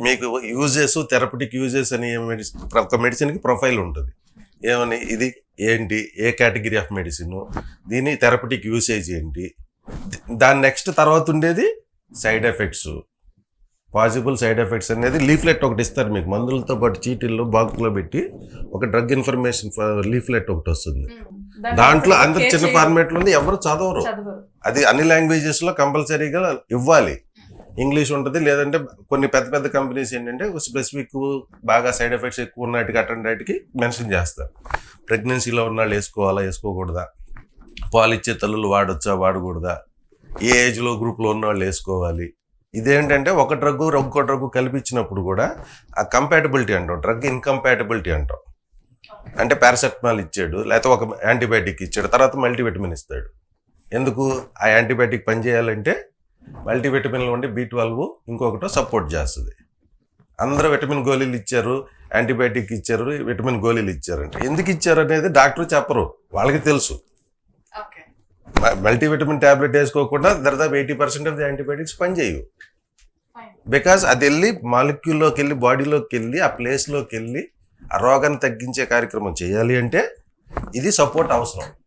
మీకు uses, therapeutic uses అని ఒక మెడిసిన్కి ప్రొఫైల్ ఉంటుంది. ఏమని ఇది ఏంటి, ఏ కేటగిరీ ఆఫ్ మెడిసిన్, దీని థెరపటిక్ యూసేజ్ ఏంటి, దాని నెక్స్ట్ తర్వాత ఉండేది side effects, possible side effects అనేది లీఫ్లెట్ ఒకటి ఇస్తారు మీకు. మందులతో పాటు చీటీల్లో బాక్స్లో పెట్టి ఒక డ్రగ్ ఇన్ఫర్మేషన్ లీఫ్లెట్ ఒకటి వస్తుంది. దాంట్లో అందరు చిన్న ఫార్మేట్లో ఉంది, ఎవరు చదవరు. అది అన్ని లాంగ్వేజెస్లో కంపల్సరీగా ఇవ్వాలి. ఇంగ్లీష్ ఉంటుంది, లేదంటే కొన్ని పెద్ద పెద్ద కంపెనీస్ ఏంటంటే స్పెసిఫిక్ బాగా సైడ్ ఎఫెక్ట్స్ ఎక్కువ ఉన్నట్టుగా అటెండేట్కి మెన్షన్ చేస్తారు. ప్రెగ్నెన్సీలో ఉన్న వాళ్ళు వేసుకోవాలా, వేసుకోకూడదా, పాలు ఇచ్చే తల్లులు వాడొచ్చా, వాడకూడదా, ఏ ఏజ్లో గ్రూప్లో ఉన్న వాళ్ళు వేసుకోవాలి. ఇదేంటంటే ఒక డ్రగ్ ఇంకో డ్రగ్ కల్పించినప్పుడు కూడా ఆ కంపాటబిలిటీ అంటాం, డ్రగ్ ఇన్కంపాటబిలిటీ అంటాం. అంటే పారాసెటమాల్ ఇచ్చాడు, లేకపోతే ఒక యాంటీబయాటిక్ ఇచ్చాడు, తర్వాత మల్టీవిటమిన్ ఇస్తాడు. ఎందుకు? ఆ యాంటీబయాటిక్ పనిచేయాలంటే మల్టీవిటమిన్లో ఉండే B12 ఇంకొకటో సపోర్ట్ చేస్తుంది. అందరూ విటమిన్ గోళీలు ఇచ్చారు, యాంటీబయాటిక్ ఇచ్చారు, విటమిన్ గోళీలు ఇచ్చారంటే ఎందుకు ఇచ్చారు అనేది డాక్టర్ చెప్పరు, వాళ్ళకి తెలుసు. మల్టీవిటమిన్ ట్యాబ్లెట్ వేసుకోకుండా దాదాపు 80% ఆఫ్ ది యాంటీబయాటిక్స్ పనిచేయవు. బికాస్ అది వెళ్ళి మాలిక్యూల్లోకి వెళ్ళి, బాడీలోకి వెళ్ళి, ఆ ప్లేస్లోకి వెళ్ళి ఆ రోగాన్ని తగ్గించే కార్యక్రమం చేయాలి అంటే ఇది సపోర్ట్ అవసరం.